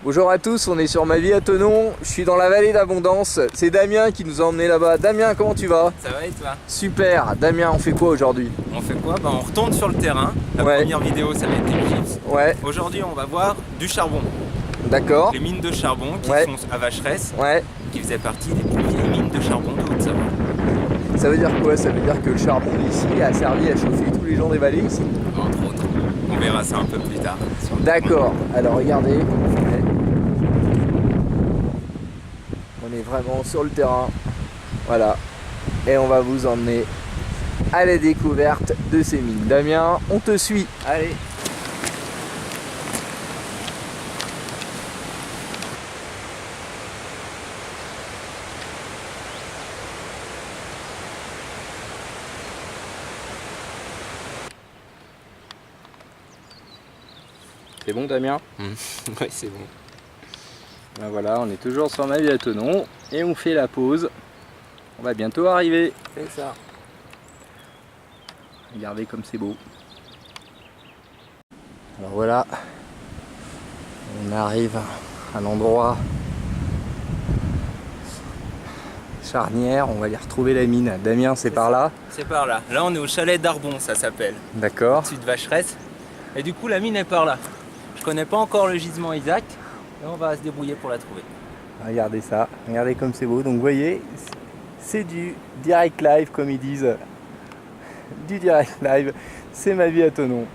Bonjour à tous, on est sur Ma Vie à Thonon, je suis dans la vallée d'Abondance, c'est Damien qui nous a emmené là-bas. Damien, comment tu vas? Ça va et toi? Super. Damien, on fait quoi aujourd'hui? On fait quoi? On retourne sur le terrain. La Ouais. première vidéo, ça va être des gypses. Ouais, Aujourd'hui, on va voir du charbon. d'accord. Les mines de charbon qui Ouais. sont à Vacheresse, Ouais, qui faisaient partie des plus vieilles mines de charbon de Haute-Savoie. ça veut dire quoi? Ça veut dire que le charbon d'ici a servi à chauffer tous les gens des vallées ici? Entre autres. On verra ça un peu plus tard. sur le D'accord, alors regardez, on est vraiment sur le terrain, voilà, et on va vous emmener à la découverte de ces mines. Damien, on te suit, allez. C'est bon Damien? Oui, c'est bon. Ben voilà, on est toujours sur Ma Vie à Thonon et on fait la pause. On va bientôt arriver. C'est ça. Regardez comme c'est beau. Alors voilà, on arrive à l'endroit charnière, on va aller retrouver la mine. Damien, c'est par là? C'est par là. Là, on est au chalet d'Arbon, ça s'appelle. D'accord. Au-dessus de Vacheresse. Et du coup, la mine est par là. Je connais pas encore le gisement exact. Et on va se débrouiller pour la trouver. Regardez ça, regardez comme c'est beau. Donc vous voyez, c'est du direct live comme ils disent. Du direct live, c'est Ma Vie à Thonon.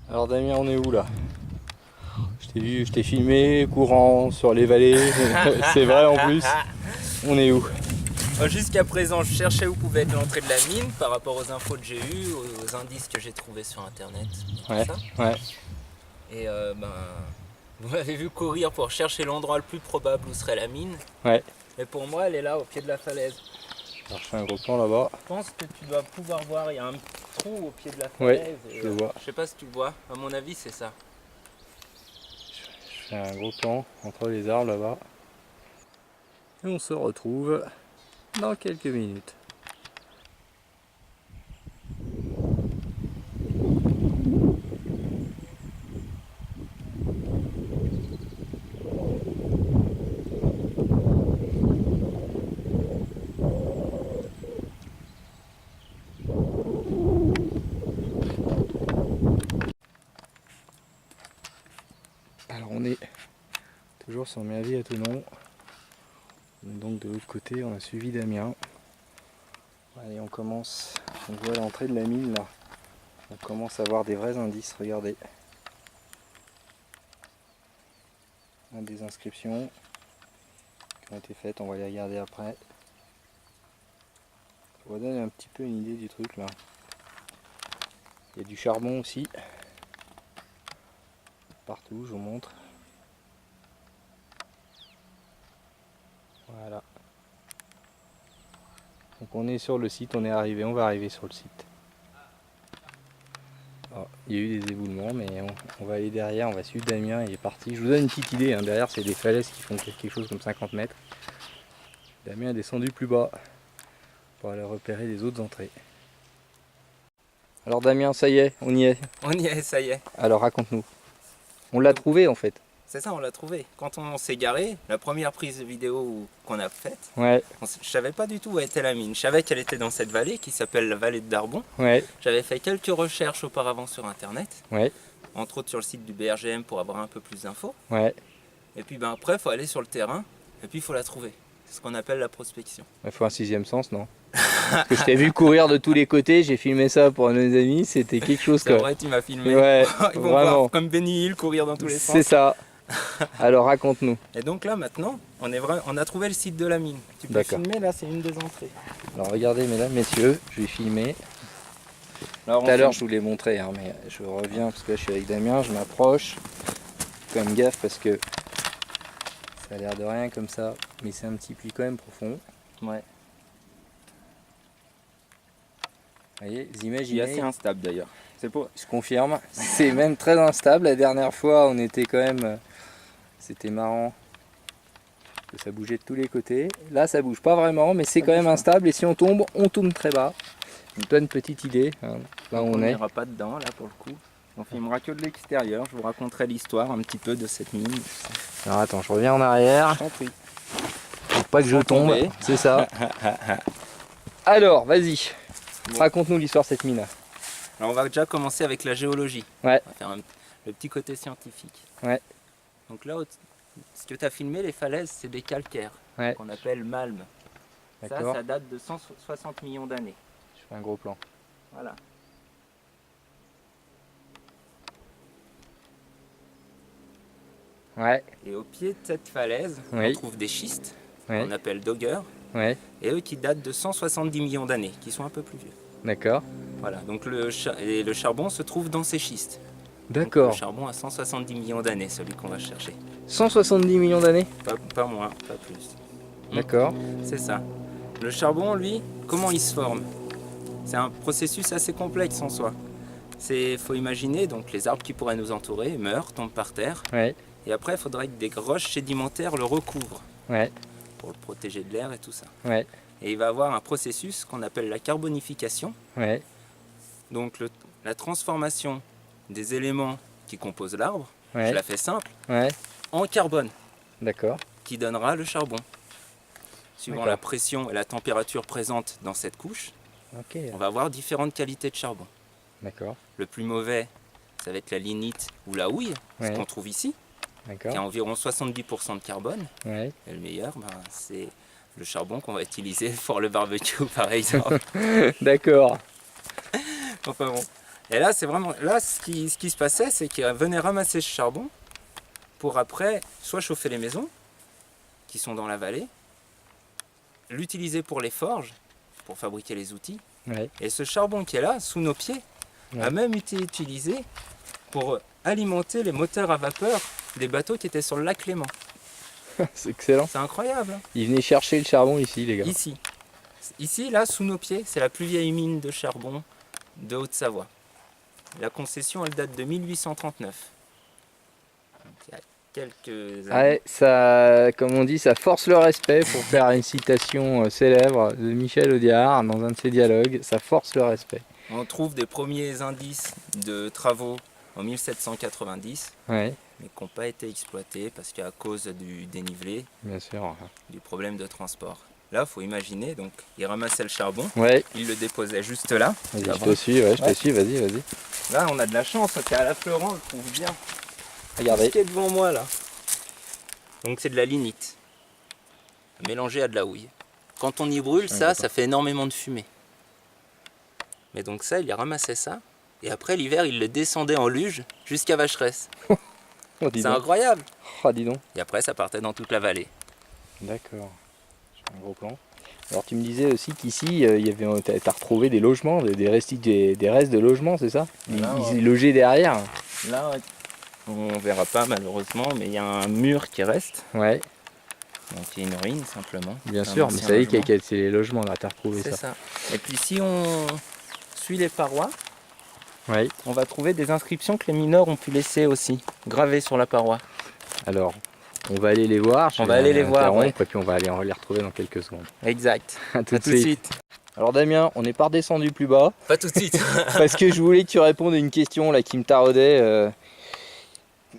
Alors Damien, on est où là? Je t'ai vu, je t'ai filmé, courant sur les vallées, c'est vrai en plus. On est où? Jusqu'à présent, je cherchais où pouvait être l'entrée de la mine par rapport aux infos que j'ai eues, aux indices que j'ai trouvés sur internet. Ouais, Ça. ouais. Et vous m'avez vu courir pour chercher l'endroit le plus probable où serait la mine. Ouais. Et pour moi, elle est là, au pied de la falaise. Alors je fais un gros plan là-bas. Je pense que tu dois pouvoir voir, il y a un petit trou au pied de la Ouais, falaise. Et, je le vois. je sais pas si tu le vois, à mon avis, c'est ça. Je fais un gros plan entre les arbres là-bas. Et on se retrouve dans quelques minutes. Alors on est toujours sur Ma Vie à Thonon. Donc de l'autre côté, on a suivi Damien. Allez, on commence. On voit l'entrée de la mine là. On commence à voir des vrais indices, regardez. On a des inscriptions qui ont été faites, on va les regarder après. Ça va donner un petit peu une idée du truc là. Il y a du charbon aussi. Partout, je vous montre. Voilà. Donc on est sur le site, on est arrivé, on va arriver sur le site. Alors, il y a eu des éboulements, mais on va aller derrière, on va suivre Damien, il est parti. Je vous donne une petite idée, hein. Derrière c'est des falaises qui font quelque chose comme 50 mètres. Damien est descendu plus bas pour aller repérer les autres entrées. Alors Damien, ça y est, on y est. On y est, ça y est. Alors raconte-nous. On l'a trouvé en fait. C'est ça, on l'a trouvé. Quand on s'est garé, la première prise de vidéo qu'on a faite, Ouais, je savais pas du tout où était la mine. Je savais qu'elle était dans cette vallée qui s'appelle la vallée de Darbon. ouais, J'avais fait quelques recherches auparavant sur internet, ouais, entre autres sur le site du BRGM pour avoir un peu plus d'infos. ouais. Et puis ben après, il faut aller sur le terrain et puis il faut la trouver. C'est ce qu'on appelle la prospection. Il faut un sixième sens, non? Parce que je t'ai vu courir de tous les côtés, j'ai filmé ça pour nos amis, c'était quelque chose C'est que... vrai, tu m'as filmé. Ouais, Ils vont vraiment. voir comme Benny Hill courir dans tous les sens. C'est ça. Alors raconte-nous. Et donc là maintenant, on a trouvé le site de la mine. Tu peux D'accord. filmer, là c'est une des entrées. Alors regardez mesdames, messieurs, je vais filmer. Alors, Tout à l'heure je vous l'ai montré, hein, mais je reviens parce que là je suis avec Damien, je m'approche. Quand même gaffe parce que ça a l'air de rien comme ça, mais c'est un petit puits quand même profond. Ouais. Vous voyez, vous Il est imaginez, assez instable d'ailleurs. C'est pour... je confirme, c'est même très instable. La dernière fois on était quand même, c'était marrant, que ça bougeait de tous les côtés. Là ça bouge pas vraiment, mais c'est quand même instable et si on tombe très bas. Je vous donne une petite idée, hein, là où on est. n'ira pas dedans là pour le coup. On filmera que de l'extérieur. Je vous raconterai l'histoire un petit peu de cette mine. Alors attends, je reviens en arrière. J'en prie. Faut pas que je tombe, tomber. c'est ça. Alors, vas-y, Bon. raconte-nous l'histoire de cette mine. Alors on va déjà commencer avec la géologie. Ouais. On va faire le petit côté scientifique. Ouais. Donc là, ce que tu as filmé, les falaises, c'est des calcaires Ouais. qu'on appelle malmes. D'accord. Ça date de 160 millions d'années. Je fais un gros plan. Voilà. Ouais. Et au pied de cette falaise, Oui. on trouve des schistes, Ouais. qu'on appelle doggers, Ouais. et eux qui datent de 170 millions d'années, qui sont un peu plus vieux. D'accord. Voilà, donc le charbon se trouve dans ces schistes. Donc, D'accord. le charbon a 170 millions d'années, celui qu'on va chercher. 170 millions d'années. Pas moins, pas plus. D'accord. C'est ça. Le charbon, lui, comment il se forme? C'est un processus assez complexe en soi. Faut imaginer, donc les arbres qui pourraient nous entourer meurent, tombent par terre, Ouais. et après il faudrait que des roches sédimentaires le recouvrent Ouais. pour le protéger de l'air et tout ça. Ouais. Et il va avoir un processus qu'on appelle la carbonification, Ouais. donc la transformation des éléments qui composent l'arbre, Ouais. je la fais simple, Ouais. en carbone, D'accord. qui donnera le charbon. Suivant D'accord. la pression et la température présente dans cette couche, Ok. on va avoir différentes qualités de charbon. D'accord. Le plus mauvais, ça va être la lignite ou la houille, ce Ouais. qu'on trouve ici, qui a D'accord. environ 70% de carbone. Ouais. Et le meilleur, c'est le charbon qu'on va utiliser pour le barbecue, par exemple. D'accord. Enfin bon. Et là, c'est vraiment. Là, ce qui se passait, c'est qu'ils venaient ramasser ce charbon pour après soit chauffer les maisons qui sont dans la vallée, l'utiliser pour les forges, pour fabriquer les outils. Ouais. Et ce charbon qui est là, sous nos pieds, a Ouais. même été utilisé pour alimenter les moteurs à vapeur des bateaux qui étaient sur le lac Léman. C'est excellent. C'est incroyable, hein. Ils venaient chercher le charbon ici, les gars. Ici. Ici, là, sous nos pieds, c'est la plus vieille mine de charbon de Haute-Savoie. La concession, elle date de 1839. Donc, il y a quelques années. Ouais, ça, comme on dit, ça force le respect pour faire une citation célèbre de Michel Audiard dans un de ses dialogues. Ça force le respect. On trouve des premiers indices de travaux en 1790, Ouais, mais qui n'ont pas été exploités parce qu'à cause du dénivelé, bien sûr. du problème de transport. Là, il faut imaginer, donc il ramassait le charbon, Ouais, il le déposait juste là. vas-y, Là, je te suis, ouais, je te Ouais. suis, vas-y, vas-y. Là, on a de la chance, c'est à la Fleuran, on trouve bien. Regardez. Ce qui est devant moi là. Donc c'est de la lignite, mélangée à de la houille. Quand on y brûle, ça fait énormément de fumée. Mais donc ça, il y ramassait ça, et après l'hiver, il le descendait en luge jusqu'à Vacheresse. Oh, dis C'est donc. incroyable. Oh, dis donc. Et après, ça partait dans toute la vallée. D'accord. C'est un gros plan. Alors tu me disais aussi qu'ici, il y avait, t'as retrouvé des logements, des restes de logements, c'est ça? Là, Ils logeaient derrière. Là, on verra pas malheureusement, mais il y a un mur qui reste. Ouais, Donc il y a une ruine simplement. bien Un sûr, mais ancien ça y est, logement. c'est les logements, là, t'as retrouvé C'est ça. ça. Et puis si on suit les parois, Ouais. on va trouver des inscriptions que les mineurs ont pu laisser aussi, gravées sur la paroi. Alors, on va aller les voir. On va aller les voir, ouais. Et puis on va aller les retrouver dans quelques secondes. Exact. À À tout de suite. Alors Damien, on n'est pas redescendu plus bas Pas tout de suite. parce que je voulais que tu répondes à une question là qui me taraudait.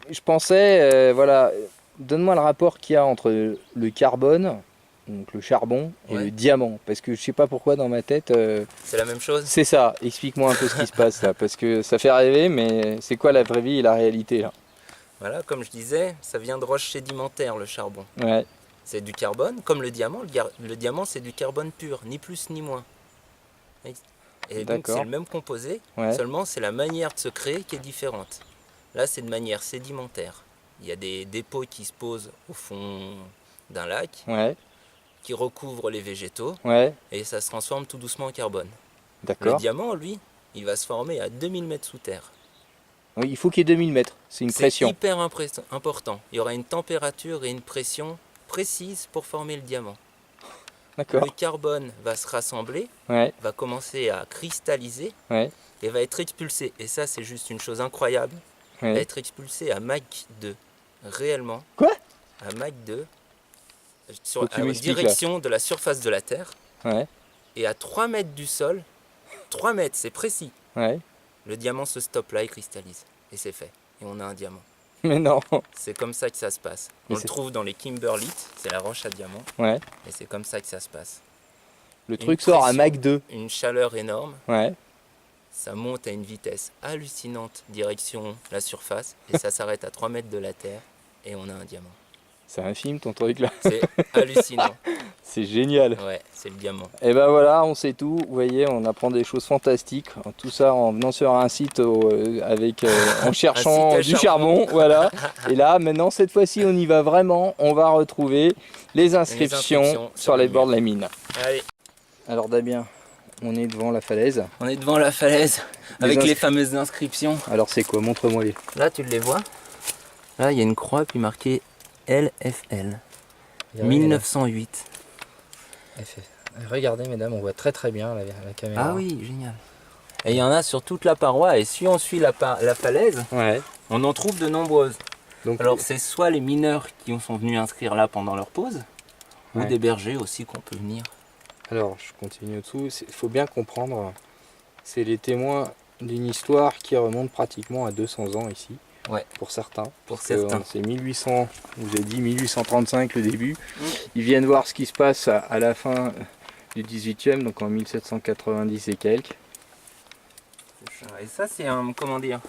Je pensais, voilà, donne-moi le rapport qu'il y a entre le carbone, donc le charbon, et Ouais. le diamant. Parce que je sais pas pourquoi dans ma tête, C'est la même chose. c'est ça. Explique-moi un peu ce qui se passe là, parce que ça fait rêver, mais c'est quoi la vraie vie et la réalité là? Voilà, comme je disais, ça vient de roches sédimentaires le charbon. Ouais, C'est du carbone, comme le diamant. Le diamant, c'est du carbone pur, ni plus ni moins. Et donc D'accord. c'est le même composé, ouais, seulement c'est la manière de se créer qui est différente. Là, c'est de manière sédimentaire. Il y a des dépôts qui se posent au fond d'un lac, ouais, qui recouvrent les végétaux, ouais, et ça se transforme tout doucement en carbone. Le d'accord. diamant, lui, il va se former à 2000 mètres sous terre. Oui, il faut qu'il y ait 2000 mètres, c'est une C'est pression. hyper important. Il y aura une température et une pression précises pour former le diamant. D'accord. Le carbone va se rassembler, Ouais, va commencer à cristalliser ouais, et va être expulsé. Et ça, c'est juste une chose incroyable. Va ouais. être expulsé à Mach 2. Réellement. Quoi? À Mach 2. Faut que tu À m'expliques, direction de la surface de la Terre. Ouais, Et à 3 mètres du sol. 3 mètres, c'est précis. ouais. Le diamant se stoppe là et cristallise. Et c'est fait. Et on a un diamant. Mais non. C'est comme ça que ça se passe. On Mais le trouve dans les kimberlites, c'est la roche à diamant, Ouais. et c'est comme ça que ça se passe. Le truc sort à pression. Mach 2. Une chaleur énorme, Ouais. ça monte à une vitesse hallucinante direction la surface, et ça s'arrête à 3 mètres de la Terre, et on a un diamant. C'est un film ton truc là. C'est hallucinant. C'est génial. Ouais, c'est le diamant. Et ben voilà, on sait tout. Vous voyez, on apprend des choses fantastiques. Tout ça en venant sur un site en cherchant Un site à du charbon. Voilà. Et là, maintenant, cette fois-ci, on y va vraiment. On va retrouver les inscriptions inscriptions sur sur les le bords mur. de la mine. Allez, Alors Damien, on est devant la falaise. on est devant la falaise, avec les fameuses inscriptions. Alors c'est quoi? Montre-moi les. Là, tu les vois? Là, il y a une croix, puis marqué LFL, 1908. Regardez mesdames, on voit très très bien la caméra. Ah oui, génial. Et il y en a sur toute la paroi, et si on suit la falaise, Ouais. on en trouve de nombreuses. Donc, Alors c'est soit les mineurs qui sont venus inscrire là pendant leur pause, ou Ouais. des bergers aussi qu'on peut venir. alors je continue au-dessous. Il faut bien comprendre, c'est les témoins d'une histoire qui remonte pratiquement à 200 ans ici. Ouais. Pour certains. Pour Parce que, certains. c'est 1800, vous avez dit 1835 le début. Ils viennent voir ce qui se passe à la fin du 18e, donc en 1790 et quelques. Et ça c'est un, comment dire,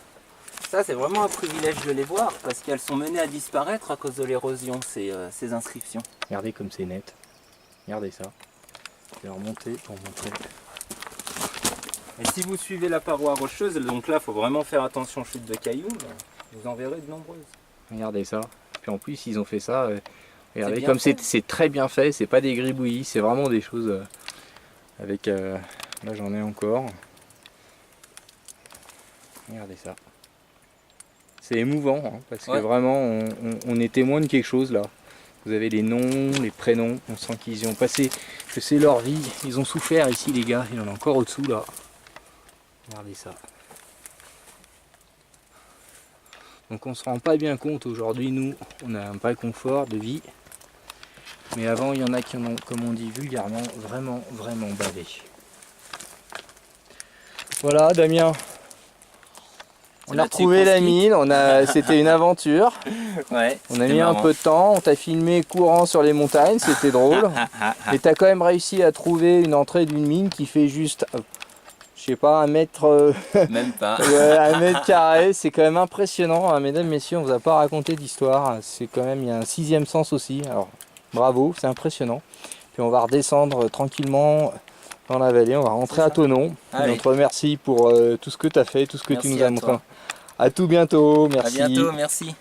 ça c'est vraiment un privilège de les voir, parce qu'elles sont menées à disparaître à cause de l'érosion, ces inscriptions. Regardez comme c'est net. Regardez ça. Je vais remonter pour montrer. Et si vous suivez la paroi rocheuse, donc là il faut vraiment faire attention aux chutes de cailloux, vous en verrez de nombreuses. Regardez ça. Puis en plus, ils ont fait ça. Regardez bien comme fait. c'est très bien fait. C'est pas des gribouillis. C'est vraiment des choses avec. Là, j'en ai encore. Regardez ça. C'est émouvant hein, parce que Ouais. vraiment, on est témoin de quelque chose là. Vous avez les noms, les prénoms. On sent qu'ils y ont passé. Je sais leur vie. Ils ont souffert ici, les gars. Il y en a encore au-dessous là. Regardez ça. Donc on se rend pas bien compte aujourd'hui, nous, on a un vrai confort de vie. Mais avant, il y en a qui en ont, comme on dit vulgairement, vraiment bavé. Voilà, Damien. On a retrouvé la mine, c'était une aventure. Ouais, On a mis un peu de temps, on t'a filmé courant sur les montagnes, c'était drôle. Et t'as quand même réussi à trouver une entrée d'une mine qui fait juste, je sais pas, un mètre... Même pas. Ouais, 1 mètre carré, c'est quand même impressionnant, hein, mesdames, messieurs, on vous a pas raconté d'histoire, c'est quand même, il y a un 6e sens aussi, alors bravo, c'est impressionnant. Puis on va redescendre tranquillement dans la vallée, on va rentrer à Thonon. Allez. On te remercie pour tout ce que tu as fait, tout ce que tu Merci nous as à montré. toi. À tout bientôt, merci. À bientôt, merci.